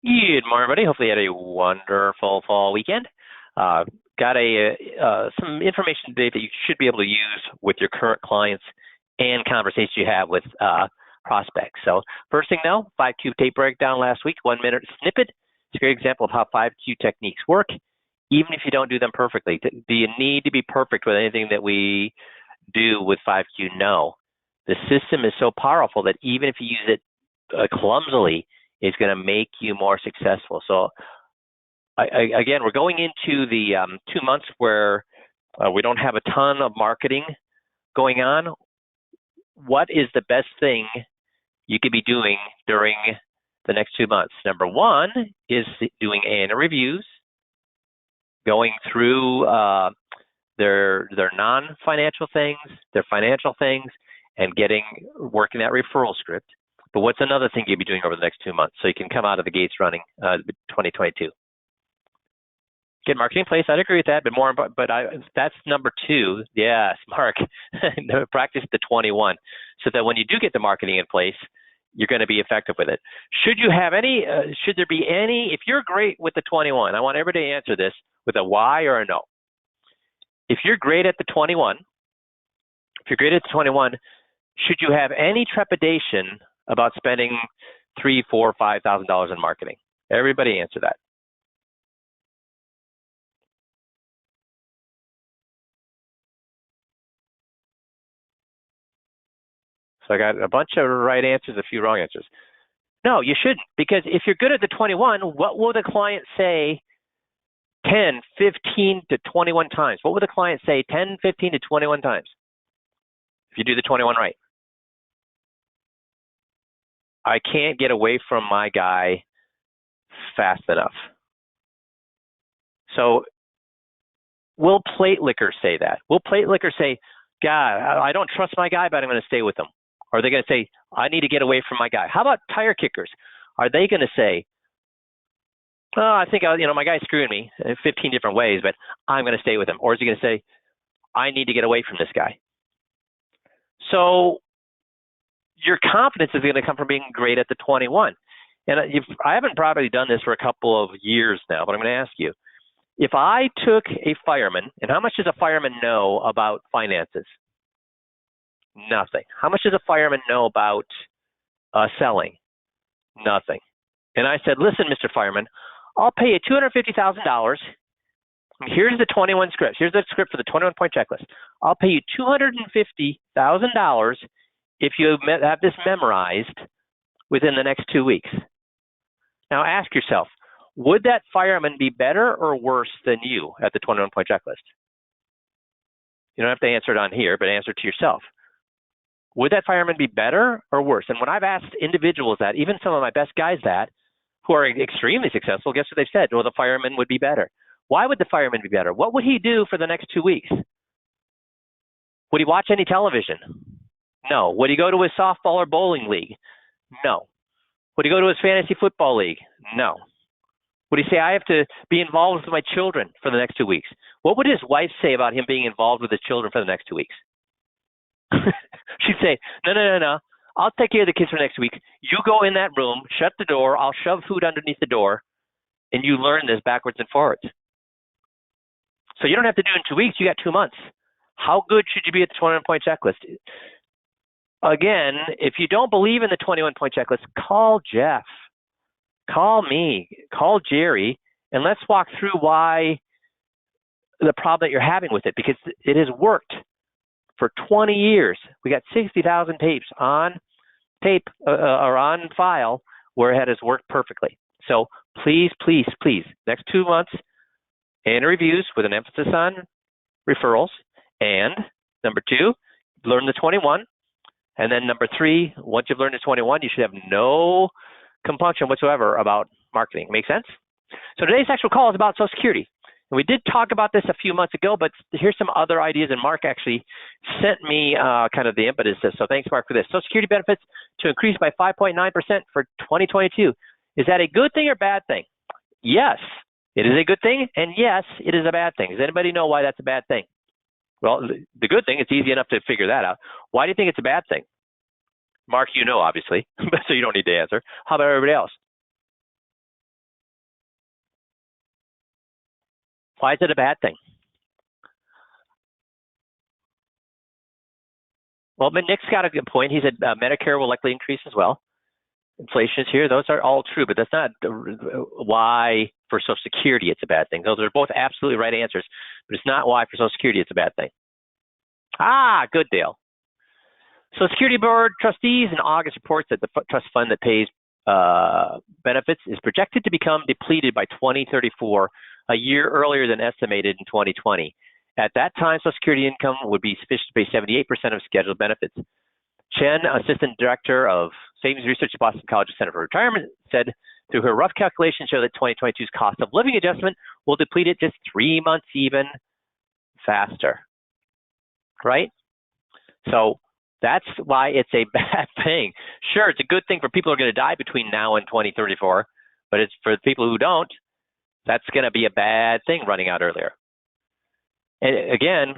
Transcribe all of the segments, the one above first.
Good morning, everybody. Hopefully you had a wonderful fall weekend. Got some information today that you should be able to use with your current clients and conversations you have with prospects. So first thing though, 5Q tape breakdown last week, 1 minute snippet. It's a great example of how 5Q techniques work, even if you don't do them perfectly. Do you need to be perfect with anything that we do with 5Q? No. The system is so powerful that even if you use it clumsily, is going to make you more successful. So again, we're going into the 2 months where we don't have a ton of marketing going on. What is the best thing you could be doing during the next 2 months? Number one is doing annual reviews, going through their non-financial things, their financial things, and working that referral script. But what's another thing you'll be doing over the next 2 months so you can come out of the gates running 2022? Get marketing in place. I'd agree with that, that's number two. Yes, Mark. Practice the 21, so that when you do get the marketing in place, you're going to be effective with it. Should there be any? If you're great with the 21, I want everybody to answer this with a Y or a no. If you're great at the 21, should you have any trepidation about spending $3,000, $4,000, $5,000 in marketing? Everybody answer that. So I got a bunch of right answers, a few wrong answers. No, you shouldn't, because if you're good at the 21, what will the client say 10, 15 to 21 times? What will the client say 10, 15 to 21 times if you do the 21 right? I can't get away from my guy fast enough. So will plate lickers say that? Will plate lickers say, God, I don't trust my guy, but I'm going to stay with him? Or are they going to say, I need to get away from my guy? How about tire kickers? Are they going to say, oh, I think my guy's screwing me in 15 different ways, but I'm going to stay with him? Or is he going to say, I need to get away from this guy? So your confidence is going to come from being great at the 21. And I haven't probably done this for a couple of years now, but I'm going to ask you, if I took a fireman, and how much does a fireman know about finances? Nothing. How much does a fireman know about selling? Nothing. And I said, listen, Mr. Fireman, I'll pay you $250,000. Here's the 21 script. Here's the script for the 21-point checklist. I'll pay you $250,000 if you have this memorized within the next 2 weeks. Now ask yourself, would that fireman be better or worse than you at the 21-point checklist? You don't have to answer it on here, but answer to yourself. Would that fireman be better or worse? And when I've asked individuals that, even some of my best guys that, who are extremely successful, guess what they've said? Well, the fireman would be better. Why would the fireman be better? What would he do for the next 2 weeks? Would he watch any television? No. Would he go to his softball or bowling league? No. Would he go to his fantasy football league? No. Would he say, I have to be involved with my children for the next 2 weeks? What would his wife say about him being involved with his children for the next 2 weeks? She'd say, no. I'll take care of the kids for next week. You go in that room, shut the door, I'll shove food underneath the door, and you learn this backwards and forwards. So you don't have to do it in 2 weeks, you got 2 months. How good should you be at the 21-point checklist? Again, if you don't believe in the 21-point checklist, call Jeff, call me, call Jerry, and let's walk through why the problem that you're having with it, because it has worked for 20 years. We got 60,000 tapes on tape or on file where it has worked perfectly. So please, next 2 months, annual reviews with an emphasis on referrals. And number two, learn the 21. And then number three, once you've learned the 21, you should have no compunction whatsoever about marketing. Make sense? So today's actual call is about Social Security. And we did talk about this a few months ago, but here's some other ideas. And Mark actually sent me kind of the impetus. So thanks, Mark, for this. Social Security benefits to increase by 5.9% for 2022. Is that a good thing or bad thing? Yes, it is a good thing. And yes, it is a bad thing. Does anybody know why that's a bad thing? Well, the good thing, it's easy enough to figure that out. Why do you think it's a bad thing? Mark, you know, obviously, so you don't need to answer. How about everybody else? Why is it a bad thing? Well, Nick's got a good point. He said Medicare will likely increase as well. Inflation is here. Those are all true, but that's not why for Social Security it's a bad thing. Those are both absolutely right answers, but it's not why for Social Security it's a bad thing. Ah, good, Dale. Social Security Board trustees in August reports that the trust fund that pays benefits is projected to become depleted by 2034, a year earlier than estimated in 2020. At that time, Social Security income would be sufficient to pay 78% of scheduled benefits. Chen, Assistant Director of Savings Research at Boston College Center for Retirement, said through her rough calculations show that 2022's cost of living adjustment will deplete it just 3 months even faster, right? So that's why it's a bad thing. Sure, it's a good thing for people who are going to die between now and 2034, but it's for the people who don't, that's going to be a bad thing running out earlier. And again,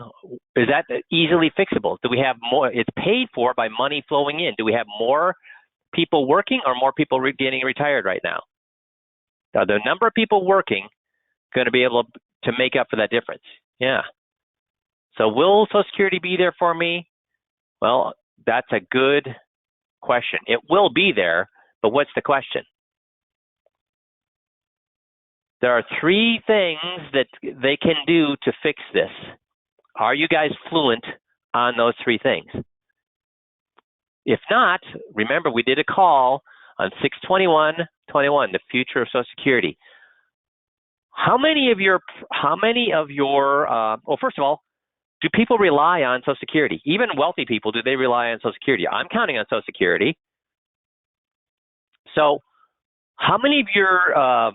is that easily fixable? Do we have more? It's paid for by money flowing in. Do we have more people working or more people getting retired right now? Are the number of people working going to be able to make up for that difference? Yeah. So will Social Security be there for me? Well, that's a good question. It will be there, but what's the question? There are 3 things that they can do to fix this. Are you guys fluent on those 3 things? If not, remember we did a call on 6/21/21, the future of Social Security. How many of your well, first of all, do people rely on Social Security? Even wealthy people, do they rely on Social Security? I'm counting on Social Security. So how many of your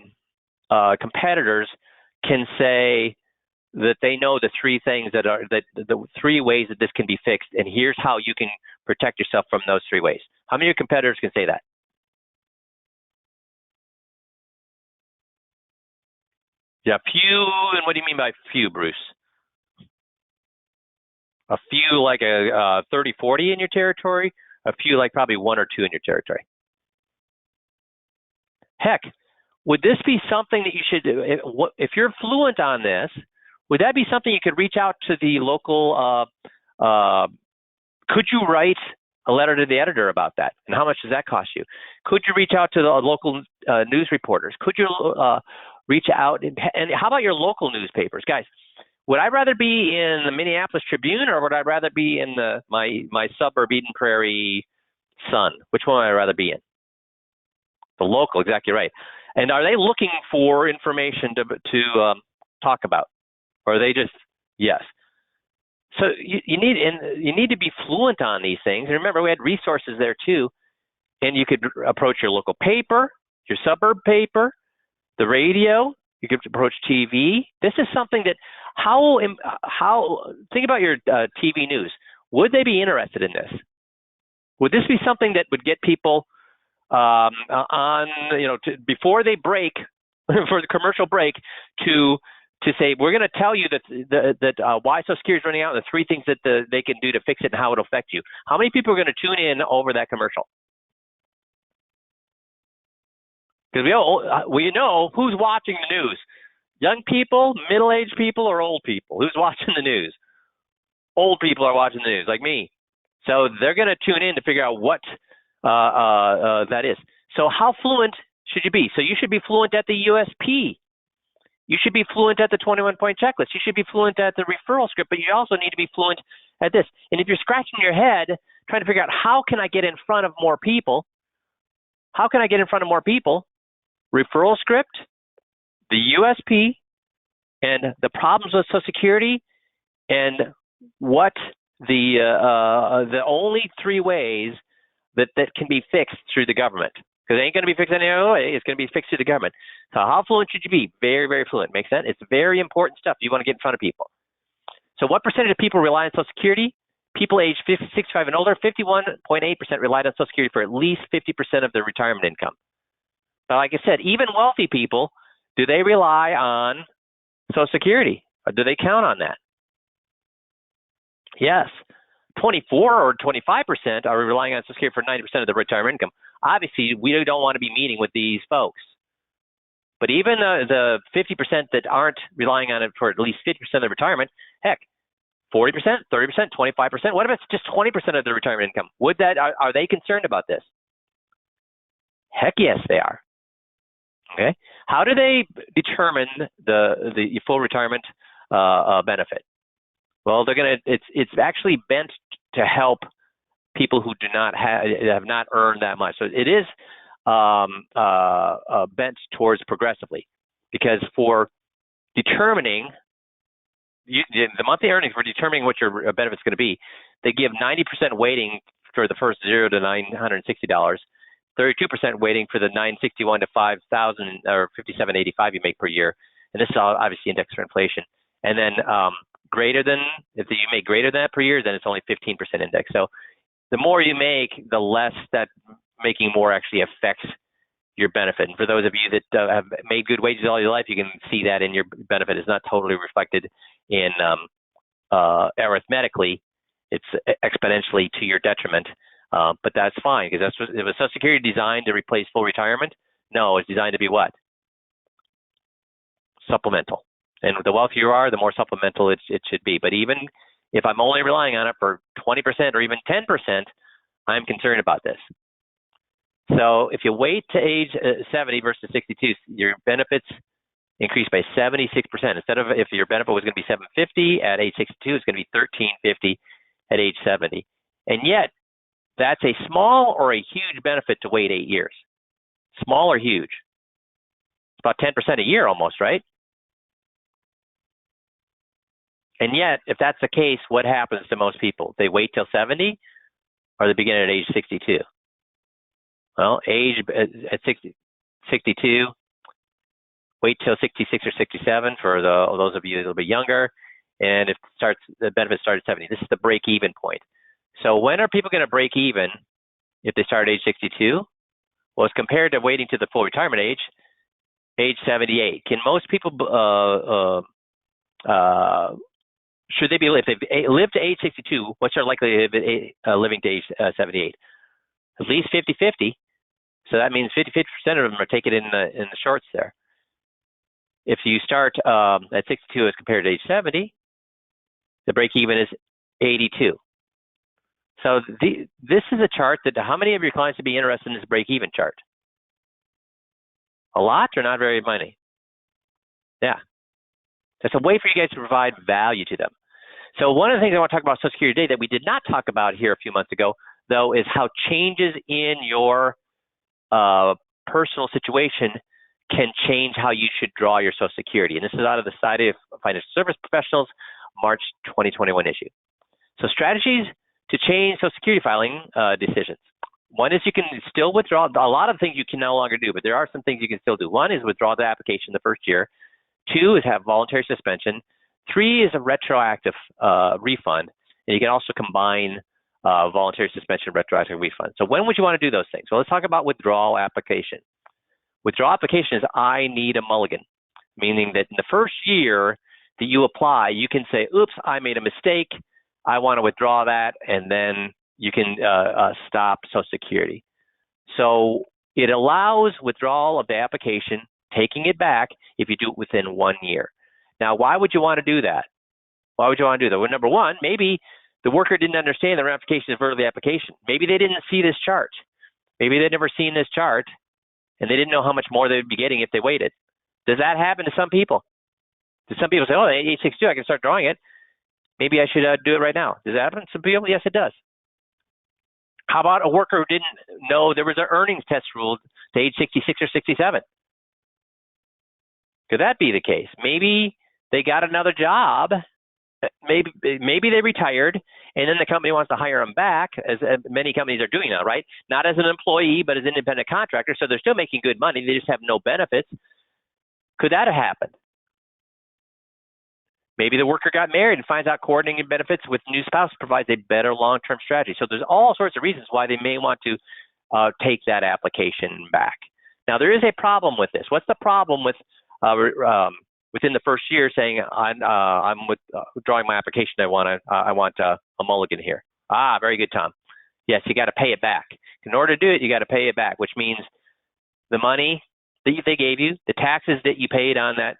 competitors can say that they know the 3 things that are the 3 ways that this can be fixed, and here's how you can protect yourself from those 3 ways? How many of your competitors can say that? Yeah, few. And what do you mean by few, Bruce? A few like a 30, 40 in your territory? A few like probably 1 or 2 in your territory? Heck, would this be something that you should do? If you're fluent on this, would that be something you could reach out to the local, could you write a letter to the editor about that? And how much does that cost you? Could you reach out to the local news reporters? Could you reach out, and how about your local newspapers? Guys, would I rather be in the Minneapolis Tribune or would I rather be in my suburb Eden Prairie Sun? Which one would I rather be in? The local, exactly right. And are they looking for information to talk about, or are they just yes? So you need to be fluent on these things. And remember, we had resources there too, and you could approach your local paper, your suburb paper, the radio. You could approach TV. This is something that how think about your TV news. Would they be interested in this? Would this be something that would get people on, before they break for the commercial break to say, we're going to tell you that why Social Security is running out and the 3 things that they can do to fix it and how it'll affect you? How many people are going to tune in over that commercial? Because we know who's watching the news. Young people, middle-aged people, or old people? Who's watching the news? Old people are watching the news, like me. So they're going to tune in to figure out what that is. So how fluent should you be? So you should be fluent at the USP. You should be fluent at the 21-point checklist. You should be fluent at the referral script, but you also need to be fluent at this. And if you're scratching your head trying to figure out how can I get in front of more people, referral script, the USP, and the problems with Social Security, and what the only 3 ways that can be fixed through the government. Because it ain't going to be fixed any other way. It's going to be fixed through the government. So how fluent should you be? Very, very fluent. Makes sense? It's very important stuff. You want to get in front of people. So what percentage of people rely on Social Security? People aged 65 and older, 51.8% relied on Social Security for at least 50% of their retirement income. But like I said, even wealthy people, do they rely on Social Security? Or do they count on that? Yes. 24 or 25% are relying on Social Security for 90% of their retirement income. Obviously, we don't want to be meeting with these folks. But even the 50% that aren't relying on it for at least 50% of their retirement, heck, 40%, 30%, 25%. What if it's just 20% of their retirement income? Are they concerned about this? Heck yes, they are. Okay. How do they determine the full retirement benefit? Well, it's actually bent to help people who have not earned that much. So it is bent towards progressively, because for determining the monthly earnings, for determining what your benefit's going to be, they give 90% weighting for the first $0 to $960, 32% weighting for the $961 to $5,000 or $5,785 you make per year, and this is all obviously indexed for inflation. And then if you make greater than that per year, then it's only 15% index. So the more you make, the less that making more actually affects your benefit. And for those of you that have made good wages all your life, you can see that in your benefit is not totally reflected in arithmetically. It's exponentially to your detriment. But that's fine, because it was Social Security designed to replace full retirement? No, it's designed to be what? Supplemental. And the wealthier you are, the more supplemental it should be. But even if I'm only relying on it for 20% or even 10%, I'm concerned about this. So if you wait to age 70 versus 62, your benefits increase by 76%. Instead of, if your benefit was going to be $750 at age 62, it's going to be $1,350 at age 70. And yet, that's a small or a huge benefit to wait 8 years. Small or huge? It's about 10% a year almost, right? And yet, if that's the case, what happens to most people? They wait till 70 or they begin at age 62? Well, age at 62, wait till 66 or 67 for those of you a little bit younger, and the benefit starts at 70. This is the break-even point. So when are people going to break even if they start at age 62? Well, as compared to waiting to the full retirement age 78. Can most people, should they be, if they've lived to age 62, what's their likelihood of living to age 78? At least 50-50. So that means 50% of them are taken in the shorts there. If you start at 62 as compared to age 70, the break even is 82. So this is a chart that, how many of your clients would be interested in this break-even chart? A lot or not very many? Yeah. It's a way for you guys to provide value to them. So one of the things I want to talk about Social Security today that we did not talk about here a few months ago, though, is how changes in your personal situation can change how you should draw your Social Security. And this is out of the Society of Financial Service Professionals, March 2021 issue. So strategies to change Social Security filing decisions. One is you can still withdraw. A lot of things you can no longer do, but there are some things you can still do. One is withdraw the application the first year. 2 is have voluntary suspension. 3 is a retroactive refund. And you can also combine voluntary suspension, retroactive refund. So when would you want to do those things? Well, let's talk about withdrawal application. Withdrawal application is I need a mulligan, meaning that in the first year that you apply, you can say, oops, I made a mistake. I want to withdraw that, and then you can stop Social Security. So it allows withdrawal of the application, taking it back if you do it within 1 year. Now, why would you want to do that? Why would you want to do that? Well, number one, maybe the worker didn't understand the ramifications of early application. Maybe they didn't see this chart. Maybe they'd never seen this chart, and they didn't know how much more they'd be getting if they waited. Does that happen to some people? Do some people say, oh, at age 62, I can start drawing it. Maybe I should do it right now. Does that happen to some people? Yes, it does. How about a worker who didn't know there was an earnings test rule to age 66 or 67? Could that be the case? Maybe they got another job. Maybe they retired, and then the company wants to hire them back, as many companies are doing now, right? Not as an employee, but as an independent contractor. So they're still making good money. They just have no benefits. Could that have happened? Maybe the worker got married and finds out coordinating benefits with new spouse provides a better long-term strategy. So there's all sorts of reasons why they may want to take that application back. Now, there is a problem with this. What's the problem with within the first year saying I'm withdrawing my application? I want a mulligan here. Ah, very good, Tom. Yes, you got to pay it back. In order to do it, you got to pay it back, which means the money that they gave you, the taxes that you paid on that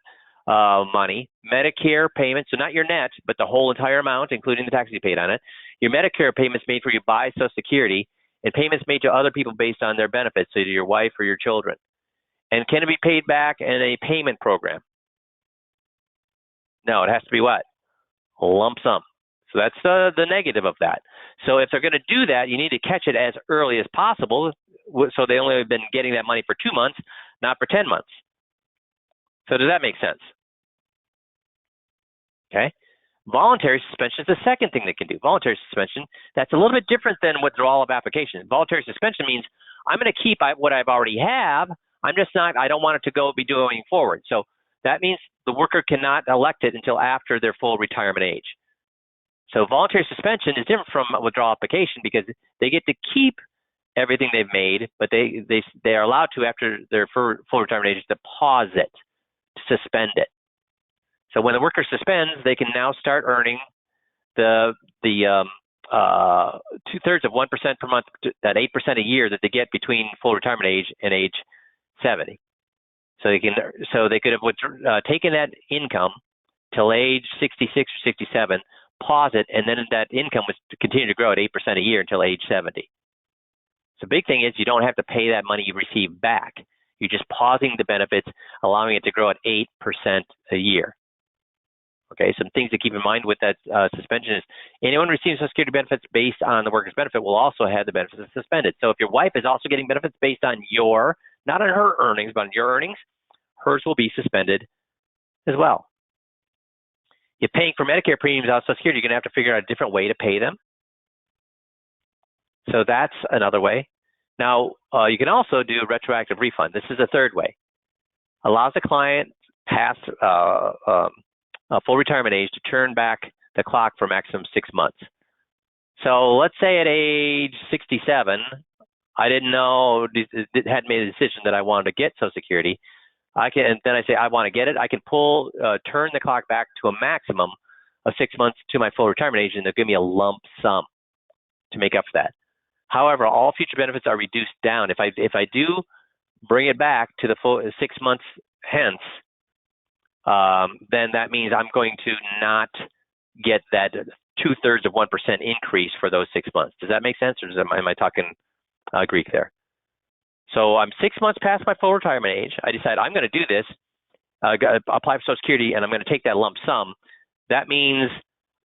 money, Medicare payments, so not your net, but the whole entire amount, including the taxes you paid on it, your Medicare payments made for you by Social Security, and payments made to other people based on their benefits, so to your wife or your children. And can it be paid back in a payment program? No, it has to be what? A lump sum. So that's the negative of that. So if they're going to do that, you need to catch it as early as possible, so they only have been getting that money for 2 months, not for 10 months. So does that make sense? Okay. Voluntary suspension is the second thing they can do. Voluntary suspension, that's a little bit different than withdrawal of application. Voluntary suspension means I'm going to keep what I've already have. I don't want it to be going forward. So that means the worker cannot elect it until after their full retirement age. So voluntary suspension is different from a withdrawal application because they get to keep everything they've made, but they are allowed to, after their full retirement age, to pause it, to suspend it. So when the worker suspends, they can now start earning the 2/3 of 1% per month, that 8% a year that they get between full retirement age and age 70. So they could have taken that income till age 66 or 67, pause it, and then that income was to continue to grow at 8% a year until age 70. So the big thing is you don't have to pay that money you receive back. You're just pausing the benefits, allowing it to grow at 8% a year. Okay, some things to keep in mind with that suspension is anyone receiving Social Security benefits based on the worker's benefit will also have the benefits suspended. So if your wife is also getting benefits based on not on her earnings, but on your earnings, hers will be suspended as well. You're paying for Medicare premiums on Social Security, you're going to have to figure out a different way to pay them. So that's another way. Now, you can also do a retroactive refund. This is a third way. Allows the client past full retirement age to turn back the clock for maximum 6 months. So let's say at age 67, I didn't know, hadn't made a decision that I wanted to get Social Security. Then I say I want to get it. I can turn the clock back to a maximum of 6 months to my full retirement age, and they'll give me a lump sum to make up for that. However, all future benefits are reduced down. If I do bring it back to the full 6 months hence, then that means I'm going to not get that 2/3 of 1% increase for those 6 months. Does that make sense, or am I talking Greek there? So I'm 6 months past my full retirement age. I decide I'm going to do this, apply for Social Security, and I'm going to take that lump sum. That means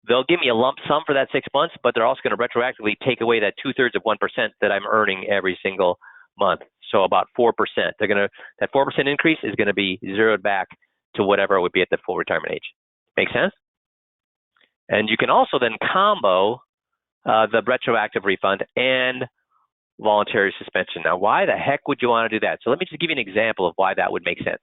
they'll give me a lump sum for that 6 months, but they're also going to retroactively take away that 2/3 of 1% that I'm earning every single month. So about 4%. That 4% increase is going to be zeroed back to whatever it would be at the full retirement age. Make sense? And you can also then combo the retroactive refund and voluntary suspension. Now, why the heck would you want to do that? So let me just give you an example of why that would make sense.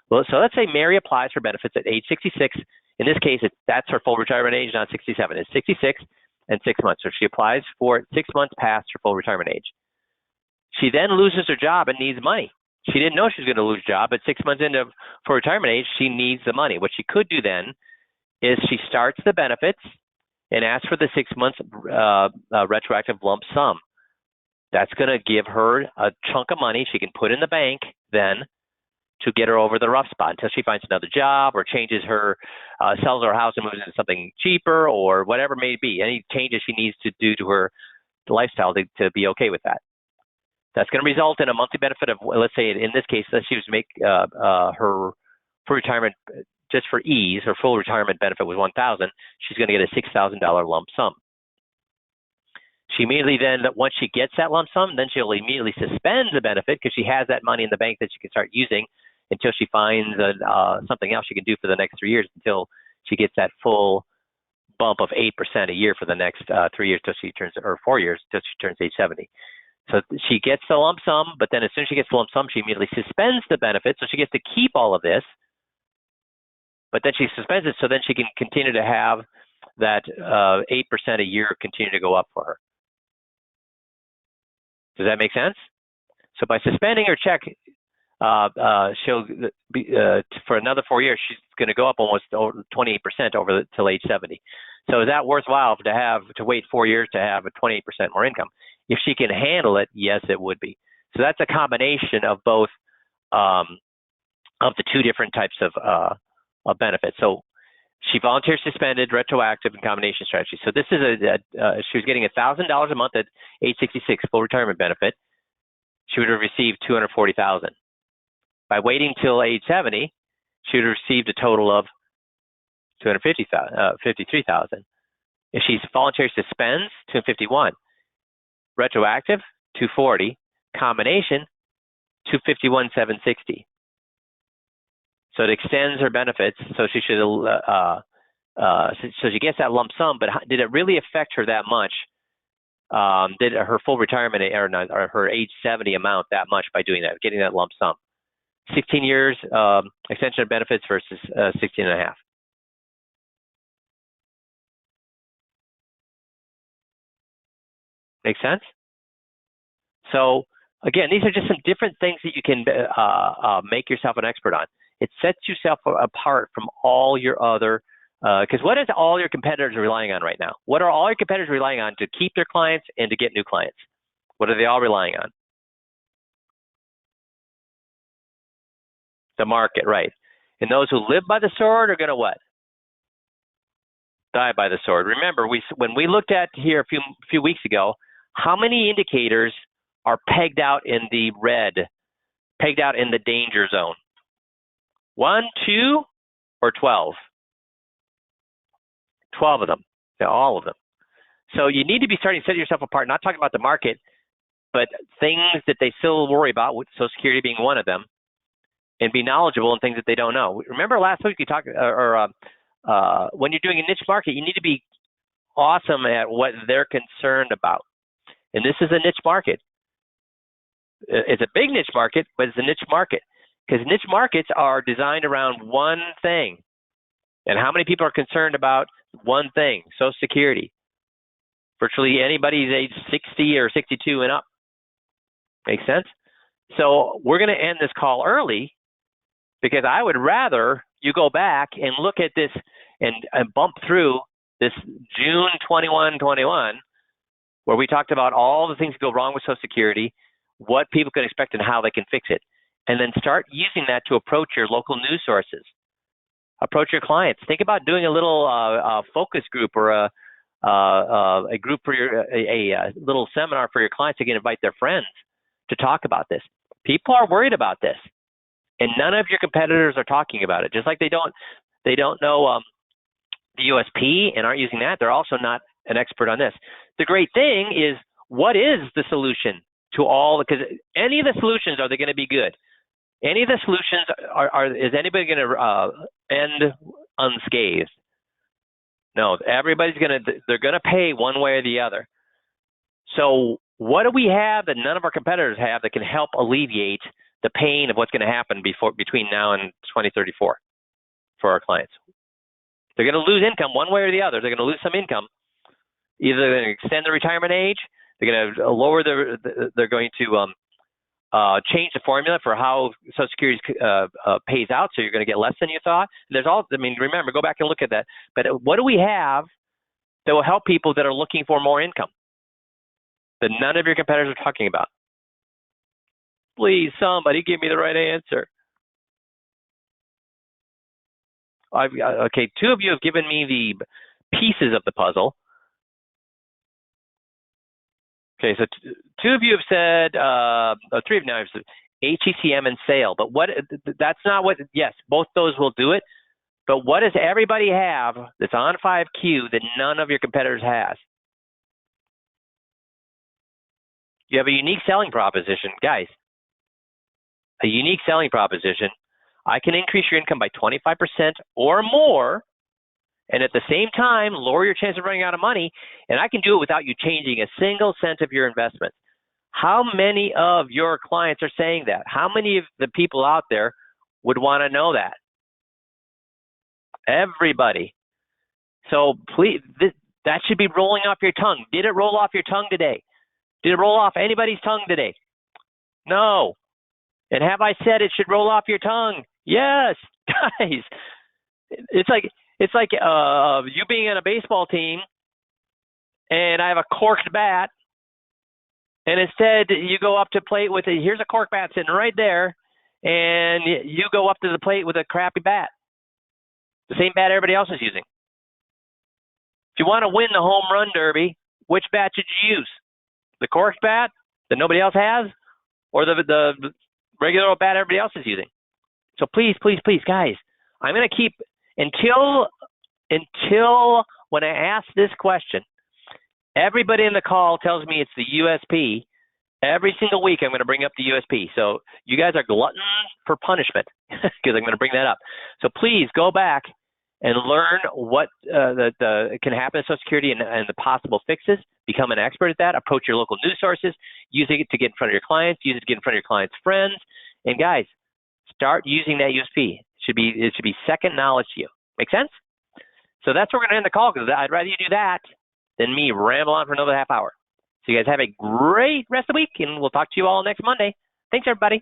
Well, so let's say Mary applies for benefits at age 66. In this case, that's her full retirement age, not 67. It's 66 and 6 months. So she applies for it 6 months past her full retirement age. She then loses her job and needs money. She didn't know she was going to lose her job, but 6 months into full retirement age, she needs the money. What she could do then is she starts the benefits and asks for the 6 months retroactive lump sum. That's going to give her a chunk of money she can put in the bank then to get her over the rough spot until she finds another job or changes sells her house and moves into something cheaper or whatever it may be. Any changes she needs to do to her lifestyle to be okay with that. That's going to result in a monthly benefit of, let's say in this case, let's use make her full retirement, just for ease, her full retirement benefit was $1,000. She's going to get a $6,000 lump sum. She immediately then, once she gets that lump sum, then she'll immediately suspend the benefit because she has that money in the bank that she can start using until she finds something else she can do for the next 3 years until she gets that full bump of 8% a year for the next 3 years till she turns, or 4 years till she turns age 70. So she gets the lump sum, but then as soon as she gets the lump sum, she immediately suspends the benefit, so she gets to keep all of this. But then she suspends it, so then she can continue to have that 8% a year continue to go up for her. Does that make sense? So by suspending her check, she'll be, for another 4 years, she's going to go up almost 28% till age 70. So is that worthwhile to wait 4 years to have a 28% more income? If she can handle it, yes, it would be. So that's a combination of both of the two different types of benefits. So she voluntarily suspended retroactive and combination strategy. So this is she was getting $1,000 a month at age 66, full retirement benefit. She would have received $240,000. By waiting till age 70, she would have received a total of $253,000. If she voluntarily suspends, $251,000. Retroactive, $240,000. Combination, $251,760. So it extends her benefits. So she should, so she gets that lump sum. But did it really affect her that much? Did her full retirement or her age 70 amount that much by doing that, getting that lump sum? 16 years extension of benefits versus 16 and a half. Make sense? So again, these are just some different things that you can make yourself an expert on. It sets yourself apart from all your other, because what is all your competitors relying on right now? What are all your competitors relying on to keep their clients and to get new clients? What are they all relying on? The market, right. And those who live by the sword are going to what? Die by the sword. Remember, when we looked at here a few weeks ago, how many indicators are pegged out in the red, pegged out in the danger zone? 1, 2, or 12? 12 of them. Yeah, all of them. So you need to be starting to set yourself apart, not talking about the market, but things that they still worry about, with Social Security being one of them, and be knowledgeable in things that they don't know. Remember last week we talked, when you're doing a niche market, you need to be awesome at what they're concerned about. And this is a niche market. It's a big niche market, but it's a niche market. Because niche markets are designed around one thing. And how many people are concerned about one thing? Social Security. Virtually anybody's age 60 or 62 and up. Make sense? So we're going to end this call early because I would rather you go back and look at this and bump through this June 21, where we talked about all the things that go wrong with Social Security, what people can expect and how they can fix it. And then start using that to approach your local news sources. Approach your clients. Think about doing a little focus group or a group for a little seminar for your clients. You can invite their friends to talk about this. People are worried about this, and none of your competitors are talking about it. Just like they don't know the USP and aren't using that, they're also not an expert on this. The great thing is, what is the solution to all? Because any of the solutions, are they going to be good? Any of the solutions is anybody going to end unscathed? No, they're going to pay one way or the other. So what do we have that none of our competitors have that can help alleviate the pain of what's going to happen between now and 2034 for our clients? They're going to lose income one way or the other. They're going to lose some income. Either they're going to extend the retirement age, they're going to lower they're going to change the formula for how Social Security pays out, so you're going to get less than you thought. Remember, go back and look at that. But what do we have that will help people that are looking for more income that none of your competitors are talking about? Please, somebody give me the right answer. Okay, 2 of you have given me the pieces of the puzzle. Okay, so 2 of you have said, 3 of you have said HECM and sale, but that's not what, yes, both those will do it, but what does everybody have that's on 5Q that none of your competitors has? You have a unique selling proposition, guys. A unique selling proposition. I can increase your income by 25% or more, and at the same time, lower your chance of running out of money, and I can do it without you changing a single cent of your investment. How many of your clients are saying that? How many of the people out there would want to know that? Everybody. So please, that should be rolling off your tongue. Did it roll off your tongue today? Did it roll off anybody's tongue today? No. And have I said it should roll off your tongue? Yes, guys. It's like you being on a baseball team, and I have a corked bat, and instead you go up to plate with here's a cork bat sitting right there, and you go up to the plate with a crappy bat, the same bat everybody else is using. If you want to win the home run derby, which bat should you use? The corked bat that nobody else has, or the regular old bat everybody else is using? So please, guys, I'm going to keep until when I ask this question, everybody in the call tells me it's the USP. Every single week, I'm going to bring up the USP. So you guys are gluttons for punishment because I'm going to bring that up. So please go back and learn what can happen in Social Security and the possible fixes. Become an expert at that. Approach your local news sources. Use it to get in front of your clients. Use it to get in front of your clients' friends. And guys, start using that USP. It should be second knowledge to you. Make sense? So that's where we're going to end the call, because I'd rather you do that than me ramble on for another half hour. So you guys have a great rest of the week, and we'll talk to you all next Monday. Thanks, everybody.